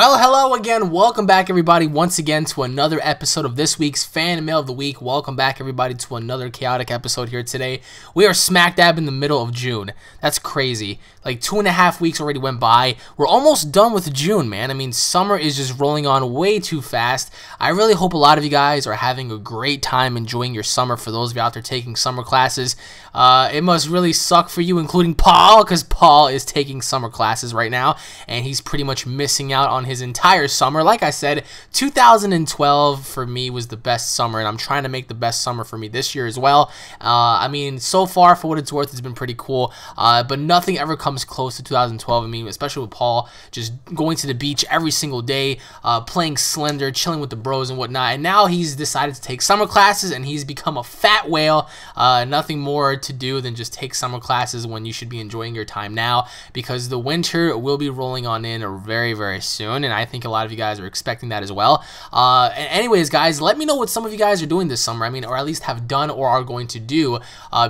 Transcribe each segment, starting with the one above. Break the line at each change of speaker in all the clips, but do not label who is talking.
Well, hello again. Welcome back, everybody, once again to another episode of this week's Fan Mail of the Week. Welcome back, everybody, to another chaotic episode here today. We are smack dab in the middle of June. That's crazy. Like 2.5 weeks already went by. We're almost done with June, man. I mean, summer is just rolling on way too fast. I really hope a lot of you guys are having a great time enjoying your summer. For those of you out there taking summer classes, it must really suck for you, including Paul, because Paul is taking summer classes right now, and he's pretty much missing out on his entire summer. Like I said, 2012 for me was the best summer, and I'm trying to make the best summer for me this year as well. I mean, so far, for what it's worth, it's been pretty cool, but nothing ever comes close to 2012. I mean, especially with Paul just going to the beach every single day, playing Slender, chilling with the bros and whatnot, and now he's decided to take summer classes, and he's become a fat whale. Nothing more to do than just take summer classes when you should be enjoying your time now, because the winter will be rolling on in very, very soon, and I think a lot of you guys are expecting that as well. Anyways, guys, let me know what some of you guys are doing this summer. I mean, or at least have done or are going to do,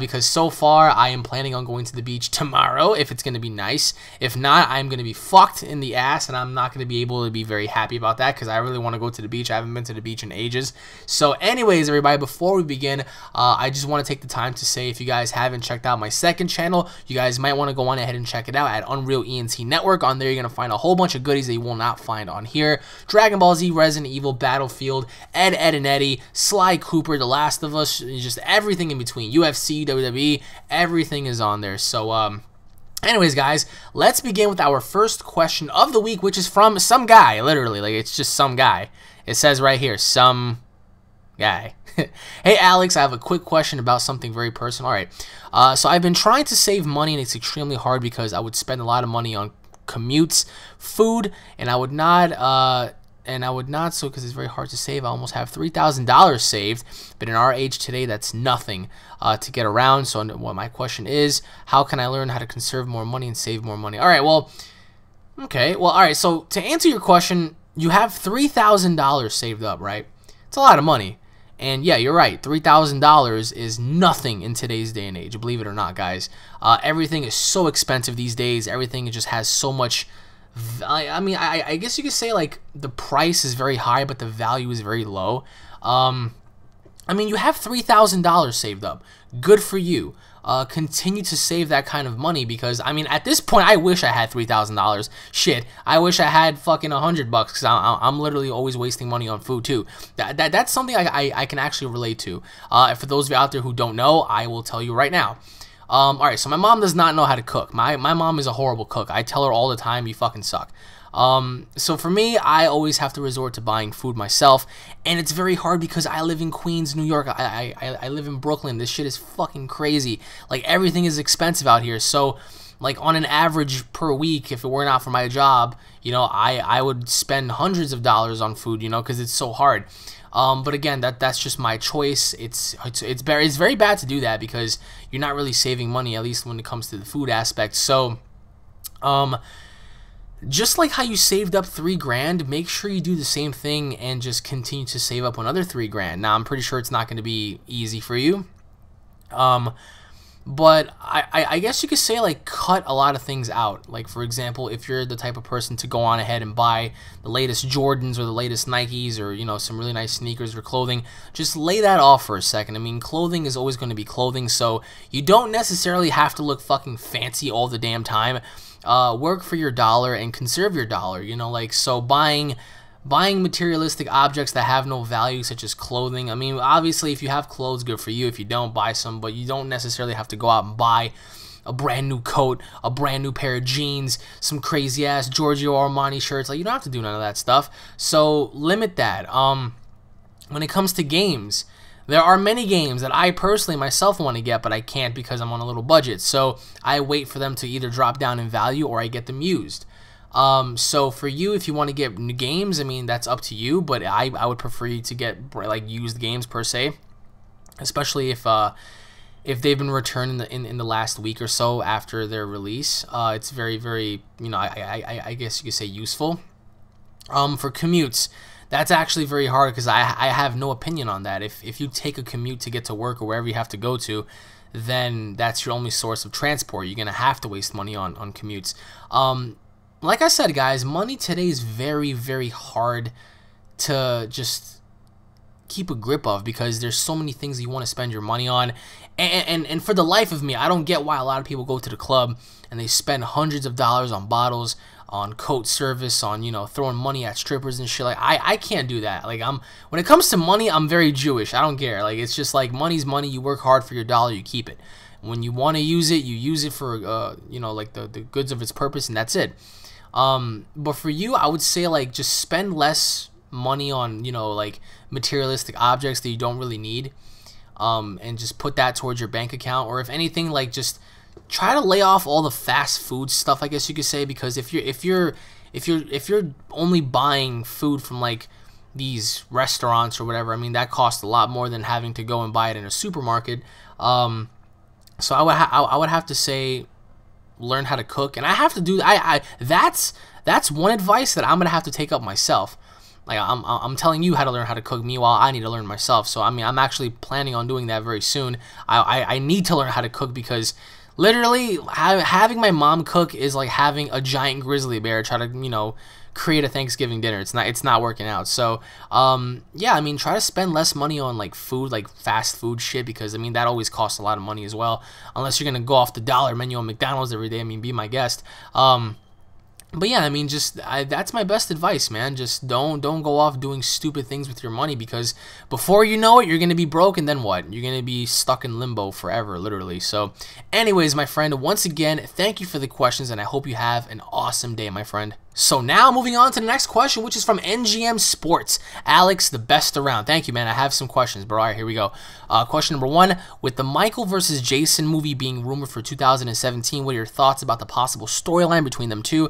because so far I am planning on going to the beach tomorrow if it's going to be nice. If not, I'm going to be fucked in the ass, and I'm not going to be able to be very happy about that, because I really want to go to the beach. I haven't been to the beach in ages. So anyways, everybody, before we begin, I just want to take the time to say, if you guys haven't checked out my second channel, you guys might want to go on ahead and check it out at UnrealEnt Network. On there, you're going to find a whole bunch of goodies that you will not find on here. Dragon Ball Z, Resident Evil, Battlefield, Ed, and Eddie, Sly Cooper, The Last of Us, just everything in between. UFC, WWE, everything is on there. So, anyways, guys, let's begin with our first question of the week, which is from some guy, literally. Like, it's just some guy. It says right here, some guy. Hey, Alex, I have a quick question about something very personal. All right. So I've been trying to save money, and it's extremely hard because I would spend a lot of money on commutes, food, and I would not, so because it's very hard to save. I almost have $3,000 saved, but in our age today, that's nothing to get around. So what my question is, how can I learn how to conserve more money and save more money? All right, well, okay, well, all right, so to answer your question, you have $3,000 saved up, right? It's a lot of money. And yeah, you're right, $3,000 is nothing in today's day and age, believe it or not, guys. Everything is so expensive these days. Everything just has so much, I mean, I guess you could say, like, the price is very high, but the value is very low. I mean, you have $3,000 saved up. Good for you. Continue to save that kind of money, because, I mean, at this point, I wish I had $3,000. Shit, I wish I had fucking $100, because I'm literally always wasting money on food, too. That's something I can actually relate to. For those of you out there who don't know, I will tell you right now. Alright, so my mom does not know how to cook. My mom is a horrible cook. I tell her all the time, you fucking suck. So for me, I always have to resort to buying food myself, and it's very hard because I live in Queens, New York. I live in Brooklyn. This shit is fucking crazy. Like, everything is expensive out here. So, like, on an average per week, if it were not for my job, you know, I would spend hundreds of dollars on food, you know, because it's so hard. But again, that's just my choice. It's very bad to do that, because you're not really saving money, at least when it comes to the food aspect. So, just like how you saved up $3,000, make sure you do the same thing and just continue to save up another $3,000. Now, I'm pretty sure it's not going to be easy for you. But I guess you could say, like, cut a lot of things out. Like, for example, if you're the type of person to go on ahead and buy the latest Jordans or the latest Nikes, or, you know, some really nice sneakers or clothing, just lay that off for a second. I mean, clothing is always going to be clothing, so you don't necessarily have to look fucking fancy all the damn time. Work for your dollar and conserve your dollar, you know, like, so buying materialistic objects that have no value, such as clothing. I mean, obviously, if you have clothes, good for you. If you don't, buy some, but you don't necessarily have to go out and buy a brand new coat, a brand new pair of jeans, some crazy ass Giorgio Armani shirts. Like, you don't have to do none of that stuff. So limit that. When it comes to games, there are many games that I personally myself want to get, but I can't because I'm on a little budget. So I wait for them to either drop down in value or I get them used. So for you, if you want to get new games, I mean, that's up to you, but I would prefer you to get, like, used games per se, especially if they've been returned in the last week or so after their release. It's very, very, you know, I guess you could say useful. For commutes, that's actually very hard, because I have no opinion on that. If you take a commute to get to work or wherever you have to go to, then that's your only source of transport. You're going to have to waste money on commutes. like I said, guys, money today is very, very hard to just keep a grip of, because there's so many things you want to spend your money on, and for the life of me, I don't get why a lot of people go to the club and they spend hundreds of dollars on bottles, on coat service, on, you know, throwing money at strippers and shit. Like, I can't do that. Like, when it comes to money, I'm very Jewish. I don't care. Like, it's just like, money's money. You work hard for your dollar, you keep it. When you want to use it, you use it for you know, like the goods of its purpose, and that's it. But for you, I would say, like, just spend less money on, you know, like materialistic objects that you don't really need, and just put that towards your bank account. Or if anything, like, just try to lay off all the fast food stuff, I guess you could say, because if you're only buying food from like these restaurants or whatever, I mean, that costs a lot more than having to go and buy it in a supermarket. So I would have to say, learn how to cook, and I have to do that's one advice that I'm gonna have to take up myself. Like, I'm telling you how to learn how to cook, meanwhile I need to learn myself. So I mean, I'm actually planning on doing that very soon. I need to learn how to cook, because literally having my mom cook is like having a giant grizzly bear try to, you know, create a Thanksgiving dinner. It's not working out. So yeah, I mean, try to spend less money on like food, like fast food shit, because I mean, that always costs a lot of money as well, unless you're gonna go off the dollar menu on McDonald's every day. I mean, be my guest. But yeah, I mean, just that's my best advice, man. Just don't go off doing stupid things with your money, because before you know it, you're gonna be broke, and then what? You're gonna be stuck in limbo forever, literally. So anyways, my friend, once again, thank you for the questions, and I hope you have an awesome day, my friend. So now moving on to the next question, which is from NGM Sports. Alex, the best around. Thank you, man. I have some questions, bro. All right, here we go. Question number 1, with the Michael versus Jason movie being rumored for 2017, what are your thoughts about the possible storyline between them two?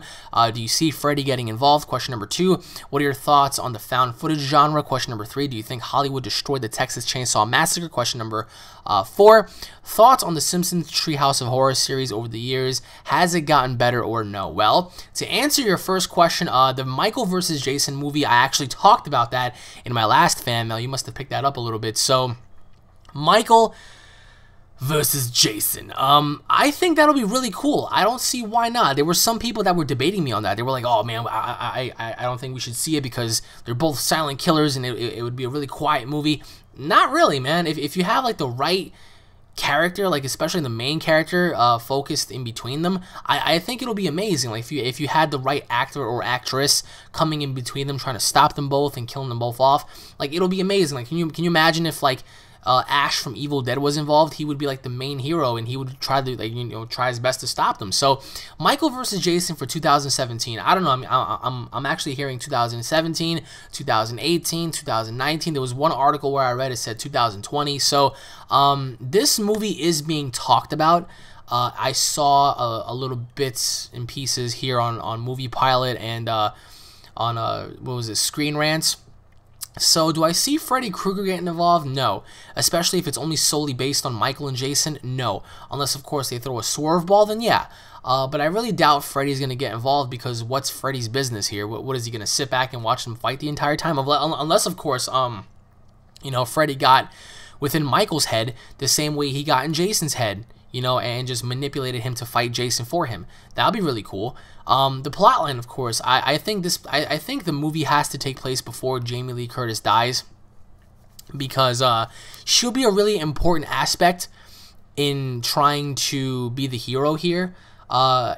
Do you see Freddy getting involved? Question number 2, what are your thoughts on the found footage genre? Question number 3, do you think Hollywood destroyed the Texas Chainsaw Massacre? Question number 4, thoughts on the Simpsons Treehouse of Horror series over the years. Has it gotten better or no? Well, to answer your first question, the Michael versus Jason movie, I actually talked about that in my last fan mail. You must have picked that up a little bit. So, Michael versus Jason. I think that'll be really cool. I don't see why not. There were some people that were debating me on that. They were like, oh man, I don't think we should see it because they're both silent killers and it would be a really quiet movie. Not really, man. If you have like the right character, like especially the main character, focused in between them, I think it'll be amazing. Like if you had the right actor or actress coming in between them, trying to stop them both and killing them both off, like it'll be amazing. Like can you imagine if like Ash from Evil Dead was involved? He would be like the main hero, and he would try to, like, you know, try his best to stop them. So Michael versus Jason for 2017. I don't know. I'm actually hearing 2017, 2018, 2019. There was one article where I read it said 2020. So this movie is being talked about. I saw a little bits and pieces here on Movie Pilot and on what was it, Screen Rants. So, do I see Freddy Krueger getting involved? No. Especially if it's only solely based on Michael and Jason? No. Unless, of course, they throw a swerve ball, then yeah. But I really doubt Freddy's going to get involved, because what's Freddy's business here? What is he going to sit back and watch them fight the entire time? Unless, of course, you know, Freddy got within Michael's head the same way he got in Jason's head, you know, and just manipulated him to fight Jason for him. That would be really cool. The plotline, of course, I think the movie has to take place before Jamie Lee Curtis dies, because she'll be a really important aspect in trying to be the hero here,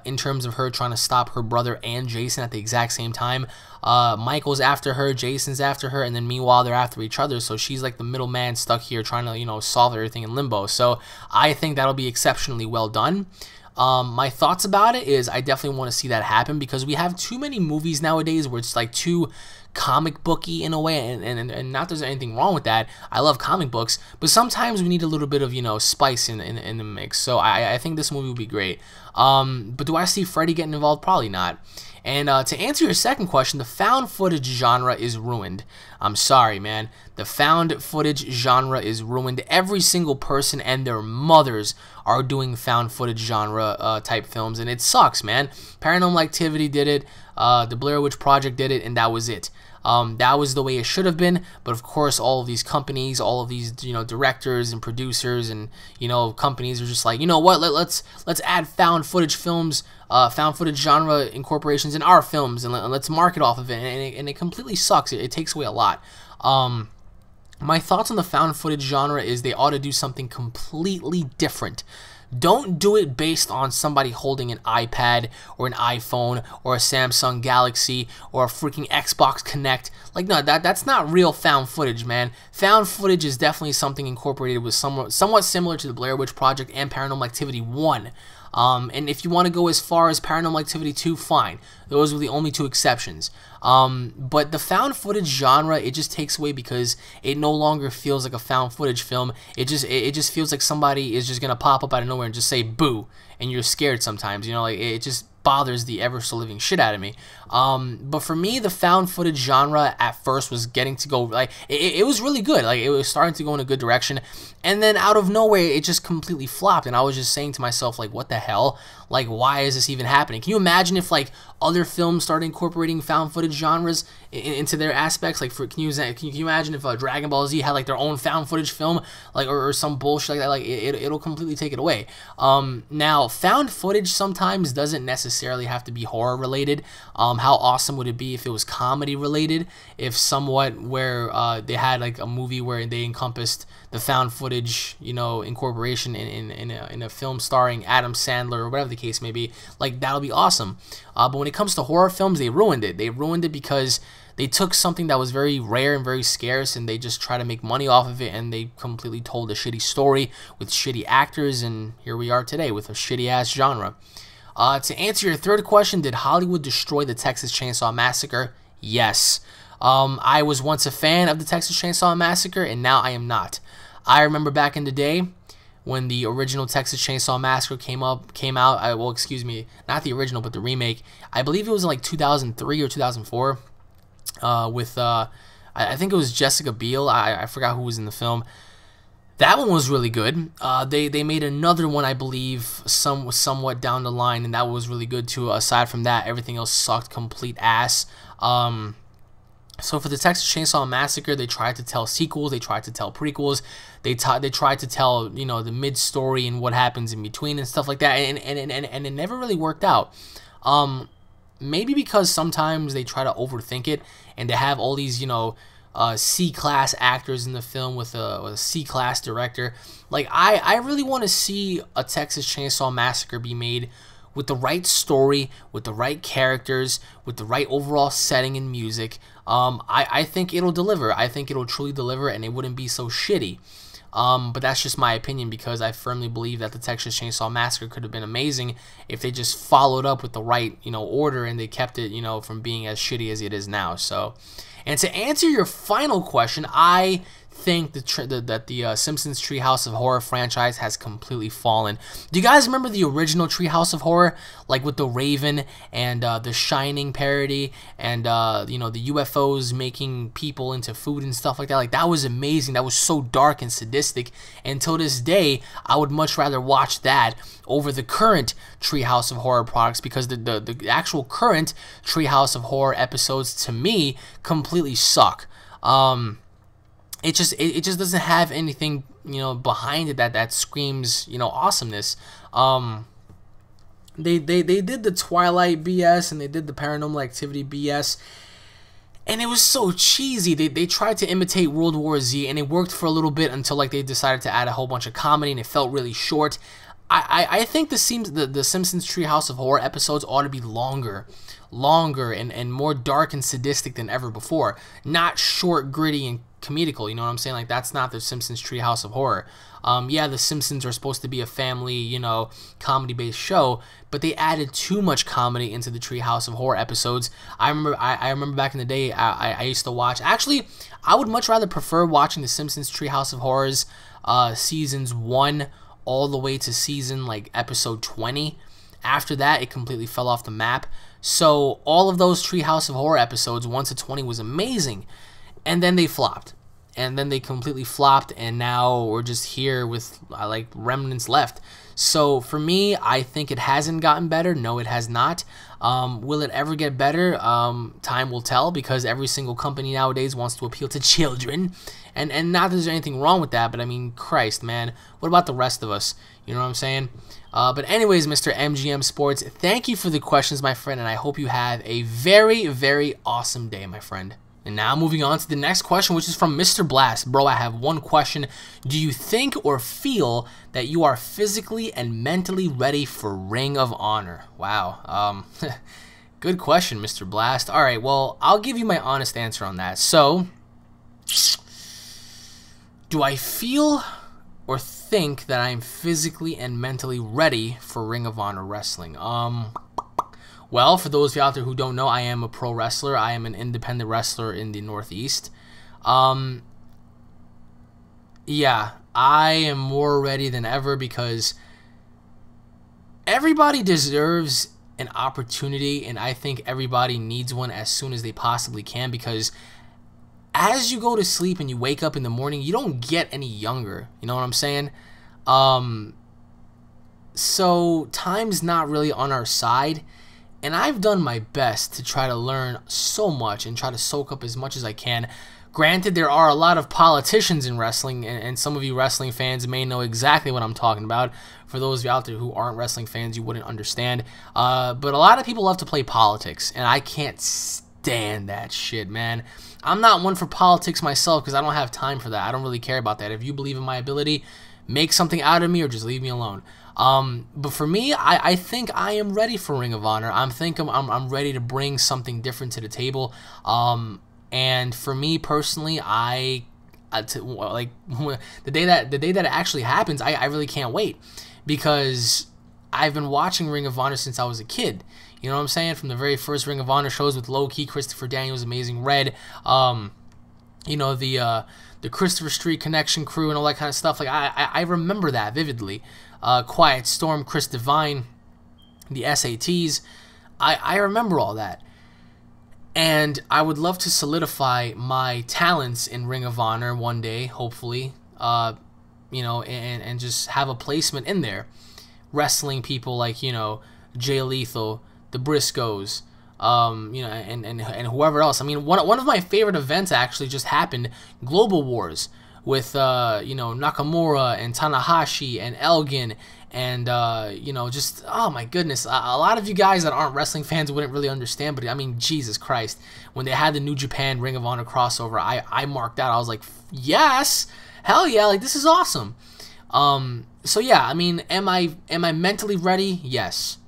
in terms of her trying to stop her brother and Jason at the exact same time. Michael's after her, Jason's after her, and then meanwhile they're after each other, so she's like the middleman stuck here trying to, you know, solve everything in limbo. So I think that'll be exceptionally well done. My thoughts about it is I definitely want to see that happen, because we have too many movies nowadays where it's like too comic booky in a way, and not there's anything wrong with that. I love comic books, but sometimes we need a little bit of, you know, spice in the mix. So I think this movie will be great. But do I see Freddy getting involved? Probably not. And to answer your second question, the found footage genre is ruined. I'm sorry, man. The found footage genre is ruined. Every single person and their mothers are doing found footage genre type films, and it sucks, man. Paranormal Activity did it. The Blair Witch Project did it, and that was it. That was the way it should have been, but of course all of these companies, all of these, you know, directors and producers and, you know, companies are just like, you know what, let's add found footage films, found footage genre incorporations in our films, and let's market off of it, and it completely sucks. It takes away a lot. My thoughts on the found footage genre is they ought to do something completely different. Don't do it based on somebody holding an iPad or an iPhone or a Samsung Galaxy or a freaking Xbox Connect. Like, no, that's not real found footage, man. Found footage is definitely something incorporated with somewhat similar to the Blair Witch Project and Paranormal Activity 1. And if you want to go as far as Paranormal Activity 2, fine. Those were the only two exceptions. But the found footage genre, it just takes away because it no longer feels like a found footage film. It just feels like somebody is just gonna pop up out of nowhere and just say boo, and you're scared sometimes. You know, like, it just bothers the ever so living shit out of me. But for me, the found footage genre at first was getting to go, like, it was really good. Like, it was starting to go in a good direction, and then out of nowhere it just completely flopped, and I was just saying to myself, like, what the hell? Like, why is this even happening? Can you imagine if, like, other films started incorporating found footage genres into their aspects? Like, can you imagine if Dragon Ball Z had, like, their own found footage film, like, or some bullshit like that? Like, it'll completely take it away. Now, found footage sometimes doesn't necessarily have to be horror related. How awesome would it be if it was comedy related? If somewhat where they had, like, a movie where they encompassed the found footage, you know, incorporation in a film starring Adam Sandler or whatever the case may be. Like, that'll be awesome. But when it comes to horror films, they ruined it. They ruined it because they took something that was very rare and very scarce, and they just try to make money off of it, and they completely told a shitty story with shitty actors, and here we are today with a shitty ass genre. To answer your third question, did Hollywood destroy the Texas Chainsaw Massacre? Yes. I was once a fan of the Texas Chainsaw Massacre, and now I am not. I remember back in the day when the original Texas Chainsaw Massacre came out. Well, excuse me, not the original, but the remake. I believe it was in like 2003 or 2004. With I think it was Jessica Biel. I forgot who was in the film. That one was really good. They made another one, I believe, somewhat down the line, and that was really good too. Aside from that, everything else sucked complete ass. So for the Texas Chainsaw Massacre, they tried to tell sequels, they tried to tell prequels, they tried to tell, you know, the mid-story and what happens in between and stuff like that, and it never really worked out. Maybe because sometimes they try to overthink it, and they have all these, you know, C-class actors in the film with a C-class director. Like, I really want to see a Texas Chainsaw Massacre be made with the right story, with the right characters, with the right overall setting and music. I think it'll deliver. I think it'll truly deliver, and it wouldn't be so shitty. But that's just my opinion, because I firmly believe that the Texas Chainsaw Massacre could have been amazing if they just followed up with the right, you know, order, and they kept it, you know, from being as shitty as it is now. So, and to answer your final question, I think that the Simpsons Treehouse of Horror franchise has completely fallen. Do you guys remember the original Treehouse of Horror, like with the Raven and the Shining parody, and you know, the UFOs making people into food and stuff like that? Like, that was amazing. That was so dark and sadistic. And till this day, I would much rather watch that over the current Treehouse of Horror products, because the actual current Treehouse of Horror episodes, to me, completely suck. It just doesn't have anything, you know, behind it that screams, you know, awesomeness. They did the Twilight BS, and they did the Paranormal Activity BS, and it was so cheesy. They tried to imitate World War Z, and it worked for a little bit until, like, they decided to add a whole bunch of comedy, and it felt really short. I think the Simpsons Treehouse of Horror episodes ought to be longer and more dark and sadistic than ever before. Not short, gritty, and comedical, you know what I'm saying? Like, that's not the Simpsons Treehouse of Horror. Yeah, the Simpsons are supposed to be a family, you know, comedy-based show, but they added too much comedy into the Treehouse of Horror episodes. I remember back in the day, I used to watch. Actually, I would much rather prefer watching the Simpsons Treehouse of Horrors seasons 1 all the way to season, like, episode 20. After that, it completely fell off the map. So all of those Treehouse of Horror episodes 1 to 20 was amazing, and then they flopped. and then they completely flopped, and now we're just here with like remnants left. So for me, I think it hasn't gotten better. No, it has not. Will it ever get better? Time will tell, because every single company nowadays wants to appeal to children. And not that there's anything wrong with that, but I mean, Christ, man. What about the rest of us? You know what I'm saying? But anyways, Mr. MGM Sports, thank you for the questions, my friend, and I hope you have a very, very awesome day, my friend. And now moving on to the next question, which is from Mr. Blast. Bro, I have one question. Do you think or feel that you are physically and mentally ready for Ring of Honor? Wow. Good question, Mr. Blast. All right, well, I'll give you my honest answer on that. So, do I feel or think that I'm physically and mentally ready for Ring of Honor wrestling? Well, for those of you out there who don't know, I am a pro wrestler. I am an independent wrestler in the Northeast. Yeah, I am more ready than ever, because everybody deserves an opportunity, and I think everybody needs one as soon as they possibly can, because as you go to sleep and you wake up in the morning, you don't get any younger. You know what I'm saying? So time's not really on our side. And I've done my best to try to learn so much and try to soak up as much as I can. Granted, there are a lot of politicians in wrestling, and some of you wrestling fans may know exactly what I'm talking about. For those of you out there who aren't wrestling fans, you wouldn't understand. But a lot of people love to play politics, and I can't stand that shit, man. I'm not one for politics myself, because I don't have time for that. I don't really care about that. If you believe in my ability, make something out of me or just leave me alone. But for me, I think I am ready for Ring of Honor. I'm ready to bring something different to the table. And for me personally, like the day that it actually happens, I really can't wait, because I've been watching Ring of Honor since I was a kid. You know what I'm saying? From the very first Ring of Honor shows with Low Key, Christopher Daniels, Amazing Red, you know, the Christopher Street Connection crew and all that kind of stuff. Like I remember that vividly. Quiet Storm, Chris Divine, the SATs. I remember all that. And I would love to solidify my talents in Ring of Honor one day, hopefully. You know, and just have a placement in there. Wrestling people like, you know, Jay Lethal, the Briscoes, you know, and whoever else. I mean, one of my favorite events actually just happened, Global Wars, with you know, Nakamura and Tanahashi and Elgin and you know, just, oh my goodness, a lot of you guys that aren't wrestling fans wouldn't really understand, but I mean, Jesus Christ, when they had the New Japan Ring of Honor crossover, I marked out. I was like, yes, hell yeah, like this is awesome. So yeah, I mean, am I mentally ready? Yes.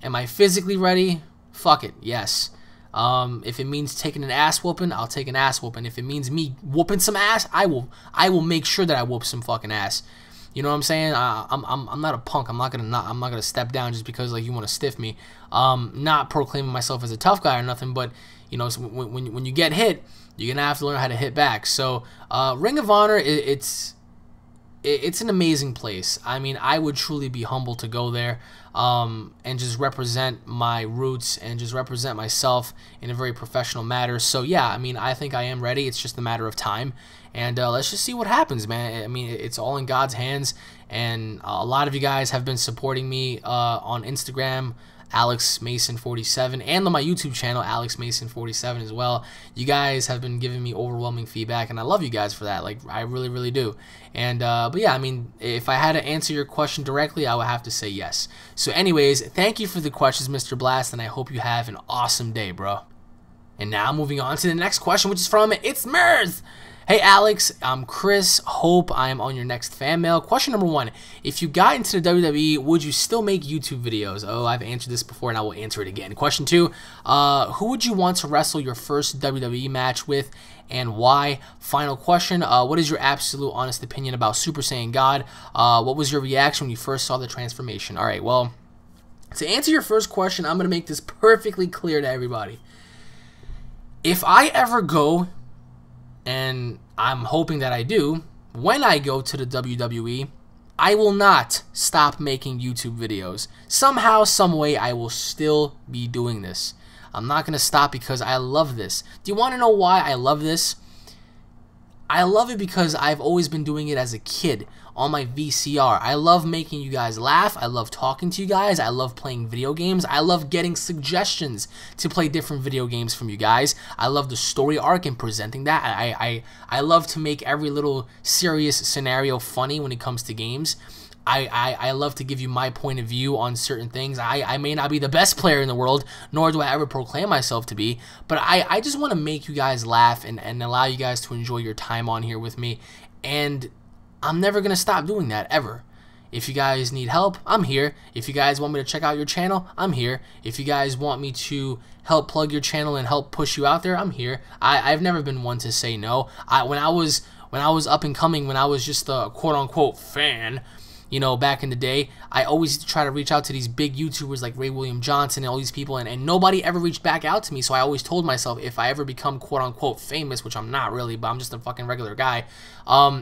Am I physically ready? Fuck it, yes. If it means taking an ass whooping, I'll take an ass whooping. If it means me whooping some ass, I will make sure that I whoop some fucking ass. You know what I'm saying? I'm not a punk. I'm not gonna step down just because like you want to stiff me. Not proclaiming myself as a tough guy or nothing, but you know, so when you get hit, you're gonna have to learn how to hit back. So Ring of Honor, it's an amazing place. I mean, I would truly be humbled to go there and just represent my roots and just represent myself in a very professional manner. So yeah, I mean, I think I am ready. It's just a matter of time, and let's just see what happens, man. I mean, it's all in God's hands, and a lot of you guys have been supporting me on Instagram, AlexMason47, and on my YouTube channel, AlexMason47 as well. You guys have been giving me overwhelming feedback, and I love you guys for that. Like, I really, really do. And but yeah, I mean, if I had to answer your question directly, I would have to say yes. So anyways, thank you for the questions, Mr. Blast, and I hope you have an awesome day, bro. And now moving on to the next question, which is from It's Mirth. Hey Alex, I'm Chris. Hope I am on your next fan mail. Question number 1. If you got into the WWE, would you still make YouTube videos? Oh, I've answered this before and I will answer it again. Question 2. Who would you want to wrestle your first WWE match with and why? Final question. What is your absolute honest opinion about Super Saiyan God? What was your reaction when you first saw the transformation? Alright, well, to answer your first question, I'm going to make this perfectly clear to everybody. If I ever go, and I'm hoping that I do, when I go to the WWE, I will not stop making YouTube videos. Somehow, some way, I will still be doing this. I'm not going to stop because I love this. Do you want to know why I love this? I love it because I've always been doing it as a kid on my VCR. I love making you guys laugh. I love talking to you guys. I love playing video games. I love getting suggestions to play different video games from you guys. I love the story arc and presenting that. I love to make every little serious scenario funny when it comes to games. I love to give you my point of view on certain things. I may not be the best player in the world, nor do I ever proclaim myself to be, but I just want to make you guys laugh and allow you guys to enjoy your time on here with me, and I'm never going to stop doing that, ever. If you guys need help, I'm here. If you guys want me to check out your channel, I'm here. If you guys want me to help plug your channel and help push you out there, I'm here. I've never been one to say no. When I was up and coming, when I was just a quote-unquote fan, you know, back in the day, I always try to reach out to these big YouTubers like Ray William Johnson and all these people, and nobody ever reached back out to me. So I always told myself, if I ever become quote-unquote famous, which I'm not really, but I'm just a fucking regular guy,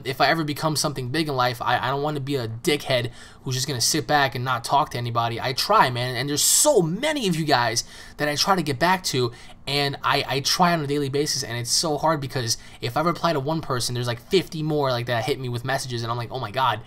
if I ever become something big in life, I don't want to be a dickhead who's just going to sit back and not talk to anybody. I try, man, and there's so many of you guys that I try to get back to, and I try on a daily basis, and it's so hard because if I reply to one person, there's like 50 more like that hit me with messages, and I'm like, oh my god,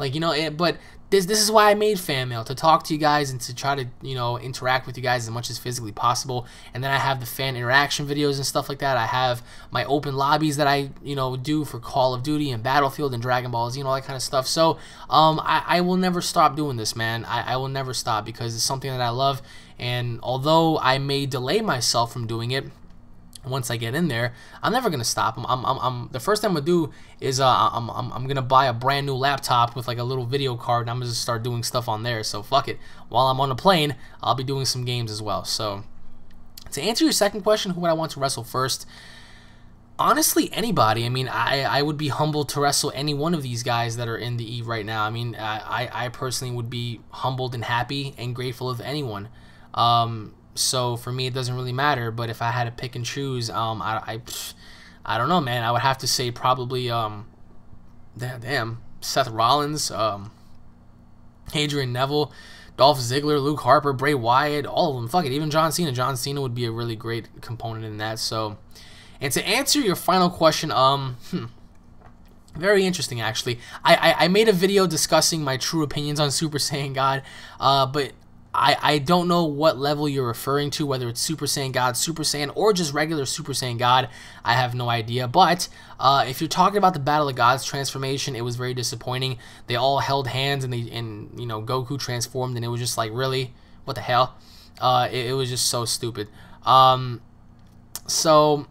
like, you know, but this is why I made fan mail, to talk to you guys and to try to, you know, interact with you guys as much as physically possible. And then I have the fan interaction videos and stuff like that. I have my open lobbies that I, you know, do for Call of Duty and Battlefield and Dragon Balls, you know, all that kind of stuff. So I will never stop doing this, man. I will never stop because it's something that I love. And although I may delay myself from doing it, once I get in there, I'm never gonna stop. The first thing I'm gonna do is I'm gonna buy a brand new laptop with like a little video card, and I'm gonna start doing stuff on there. So fuck it. While I'm on the plane, I'll be doing some games as well. So to answer your second question, who would I want to wrestle first? Honestly, anybody. I mean, I would be humbled to wrestle any one of these guys that are in the Eve right now. I mean, I personally would be humbled and happy and grateful of anyone. So for me, it doesn't really matter. But if I had to pick and choose, I don't know, man. I would have to say probably Seth Rollins, Adrian Neville, Dolph Ziggler, Luke Harper, Bray Wyatt, all of them. Fuck it, even John Cena. John Cena would be a really great component in that. So, and to answer your final question, very interesting actually. I made a video discussing my true opinions on Super Saiyan God, but I don't know what level you're referring to, whether it's Super Saiyan God, Super Saiyan, or just regular Super Saiyan God. I have no idea. But if you're talking about the Battle of Gods transformation, it was very disappointing. They all held hands, and you know, Goku transformed, and it was just like, really, what the hell? It was just so stupid. So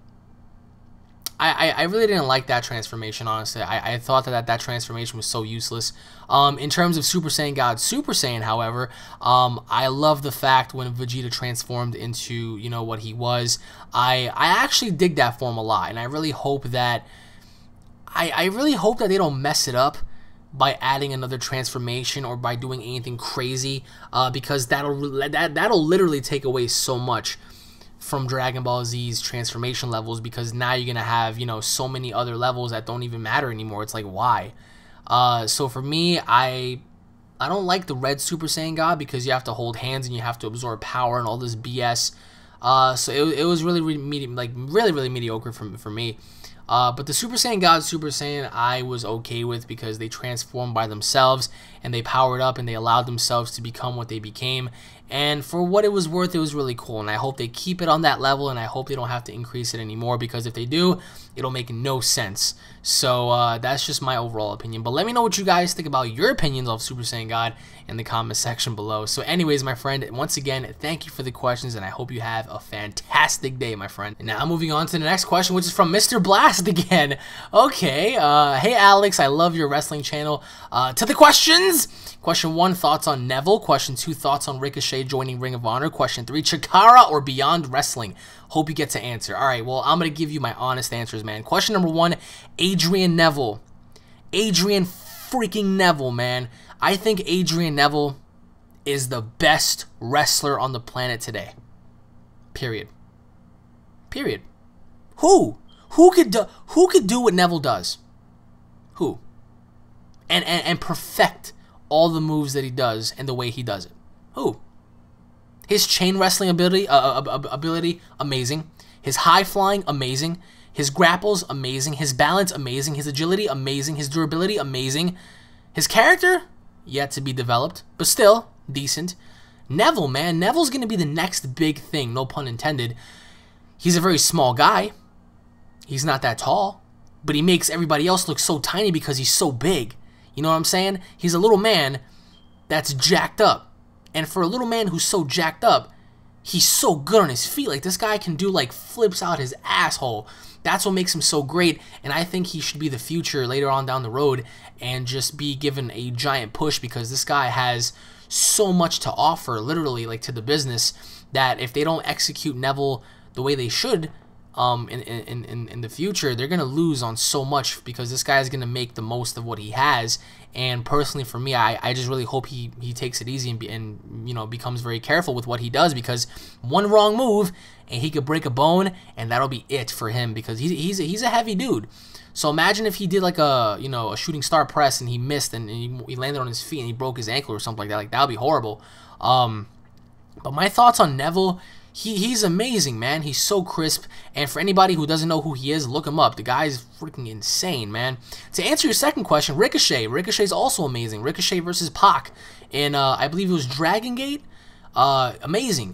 I really didn't like that transformation, honestly. I thought that transformation was so useless. In terms of Super Saiyan God, Super Saiyan, however, I love the fact when Vegeta transformed into, you know, what he was. I actually dig that form a lot, and I really hope that I really hope that they don't mess it up by adding another transformation or by doing anything crazy, because that'll literally take away so much from Dragon Ball Z's transformation levels, because now you're gonna have, you know, so many other levels that don't even matter anymore. It's like, why? So for me, I don't like the red Super Saiyan God because you have to hold hands and you have to absorb power and all this BS. So it was really mediocre for me. But the Super Saiyan God, Super Saiyan, I was okay with because they transformed by themselves and they powered up and they allowed themselves to become what they became. And for what it was worth, it was really cool. And I hope they keep it on that level, and I hope they don't have to increase it anymore, because if they do, it'll make no sense. So that's just my overall opinion. But let me know what you guys think about your opinions of Super Saiyan God in the comment section below. So anyways, my friend, once again, thank you for the questions, and I hope you have a fantastic day, my friend. And now moving on to the next question, which is from Mr. Blast again. Okay, hey Alex, I love your wrestling channel. To the questions. Question 1, thoughts on Neville. Question 2, thoughts on Ricochet joining Ring of Honor. Question 3, Chikara or Beyond Wrestling. Hope you get to answer. Alright, well, I'm going to give you my honest answers, man. Question number 1, Adrian Neville. Adrian freaking Neville, man. I think Adrian Neville is the best wrestler on the planet today. Period. Period. Who? Who could do what Neville does? Who? And perfect all the moves that he does and the way he does it. Who? His chain wrestling ability, amazing. His high flying, amazing. His grapples, amazing. His balance, amazing. His agility, amazing. His durability, amazing. His character, yet to be developed, but still decent. Neville, man. Neville's going to be the next big thing, no pun intended. He's a very small guy. He's not that tall, but he makes everybody else look so tiny because he's so big. You know what I'm saying? He's a little man that's jacked up. And for a little man who's so jacked up, he's so good on his feet. Like, this guy can do, like, flips out his asshole. That's what makes him so great, and I think he should be the future later on down the road and just be given a giant push, because this guy has so much to offer, literally, like, to the business, that if they don't execute Neville the way they should in the future, they're going to lose on so much, because this guy is going to make the most of what he has. And personally, for me, I just really hope he takes it easy and you know, becomes very careful with what he does, because one wrong move and he could break a bone, and that'll be it for him, because he's a heavy dude. So imagine if he did like a, you know, a shooting star press and he missed and he landed on his feet and he broke his ankle or something like that. Like, that would be horrible. But my thoughts on Neville, he's amazing, man. He's so crisp, and for anybody who doesn't know who he is, look him up. The guy's freaking insane, man. To answer your second question, Ricochet. Ricochet's also amazing. Ricochet versus Pac in, I believe it was Dragon Gate. Amazing.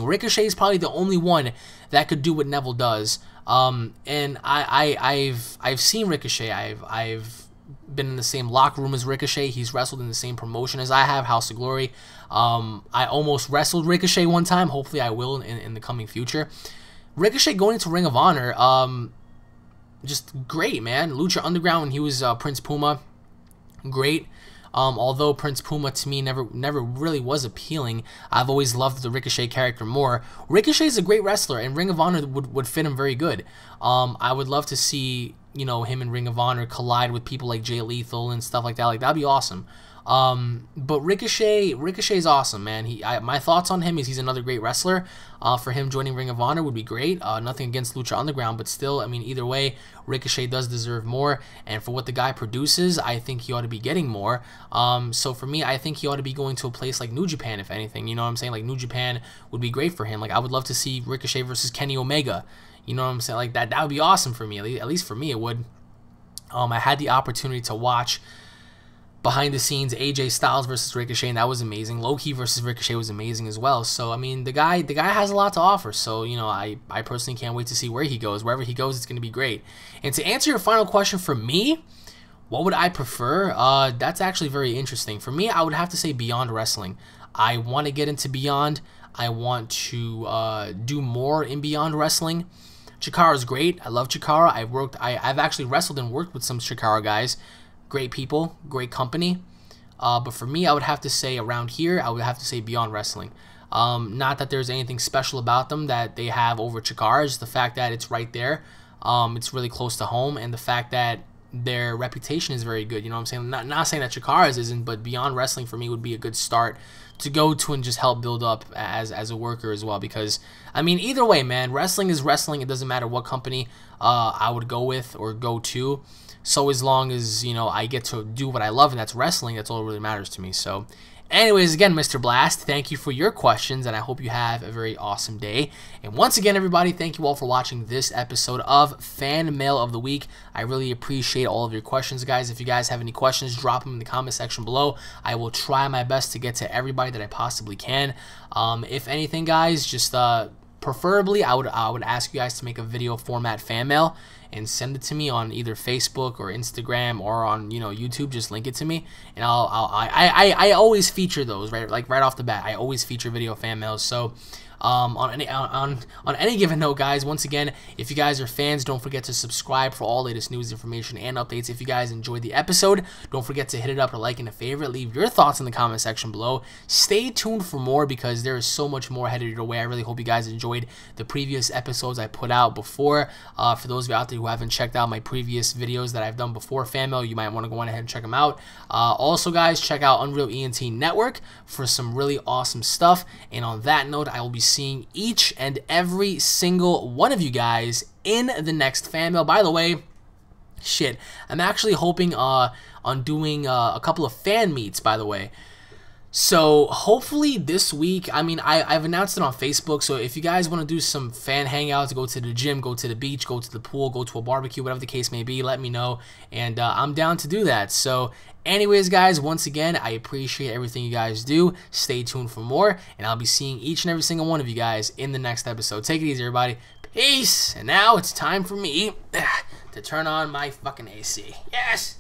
Ricochet's probably the only one that could do what Neville does. And I've seen Ricochet. I've been in the same locker room as Ricochet. He's wrestled in the same promotion as I have, House of Glory. I almost wrestled Ricochet one time. Hopefully I will in the coming future. Ricochet going into Ring of Honor, just great, man. Lucha Underground when he was Prince Puma, great. Although Prince Puma to me never really was appealing, I've always loved the Ricochet character more. Ricochet's a great wrestler, and Ring of Honor would fit him very good. I would love to see, you know, him in Ring of Honor collide with people like Jay Lethal and stuff like that. Like, that'd be awesome. But Ricochet's awesome, man. My thoughts on him is he's another great wrestler. For him joining Ring of Honor would be great. Nothing against Lucha Underground, but still, I mean, either way, Ricochet does deserve more. And for what the guy produces, I think he ought to be getting more. So for me, I think he ought to be going to a place like New Japan, if anything. You know what I'm saying? Like, New Japan would be great for him. Like, I would love to see Ricochet versus Kenny Omega. You know what I'm saying? Like, that would be awesome for me. At least for me, it would. I had the opportunity to watch behind the scenes AJ Styles versus Ricochet, and that was amazing. Low-Key versus Ricochet was amazing as well. So I mean, the guy has a lot to offer. So, you know, I personally can't wait to see where he goes. Wherever he goes, it's going to be great. And to answer your final question, for me, what would I prefer? That's actually very interesting. For me, I would have to say Beyond Wrestling. I want to get into Beyond. I want to do more in Beyond Wrestling. Chikara's great. I love Chikara. I've actually wrestled and worked with some Chikara guys. Great people, great company. But for me, I would have to say around here, I would have to say Beyond Wrestling. Not that there's anything special about them that they have over Chikara, just the fact that it's right there. It's really close to home, and the fact that their reputation is very good. You know what I'm saying? Not saying that Chikara's isn't, but Beyond Wrestling for me would be a good start to go to and just help build up as a worker as well. Because, I mean, either way, man, wrestling is wrestling. It doesn't matter what company I would go with or go to. So as long as, you know, I get to do what I love, and that's wrestling, that's all that really matters to me. So anyways, again, Mr. Blast, thank you for your questions, and I hope you have a very awesome day. And once again, everybody, thank you all for watching this episode of Fan Mail of the Week. I really appreciate all of your questions, guys. If you guys have any questions, drop them in the comment section below. I will try my best to get to everybody that I possibly can. If anything, guys, just preferably, I would ask you guys to make a video format fan mail and send it to me on either Facebook or Instagram or on, you know, YouTube. Just link it to me, and I always feature those, right? Like, right off the bat, I always feature video fan mails. So on any given note, guys, once again, if you guys are fans, don't forget to subscribe for all latest news, information, and updates. If you guys enjoyed the episode, don't forget to hit it up, a like, and a favorite. Leave your thoughts in the comment section below. Stay tuned for more, because there is so much more headed your way. I really hope you guys enjoyed the previous episodes I put out before. For those of you out there who haven't checked out my previous videos that I've done before fan mail, you might want to go on ahead and check them out. Also, guys, check out UnrealEnt Network for some really awesome stuff. And on that note, I will be seeing each and every single one of you guys in the next fan mail. By the way, I'm actually hoping on doing a couple of fan meets, by the way. So hopefully this week, I mean, I've announced it on Facebook, so if you guys want to do some fan hangouts, go to the gym, go to the beach, go to the pool, go to a barbecue, whatever the case may be, let me know, and I'm down to do that. So anyways, guys, once again, I appreciate everything you guys do. Stay tuned for more, and I'll be seeing each and every single one of you guys in the next episode. Take it easy, everybody. Peace! And now it's time for me to turn on my fucking AC. Yes!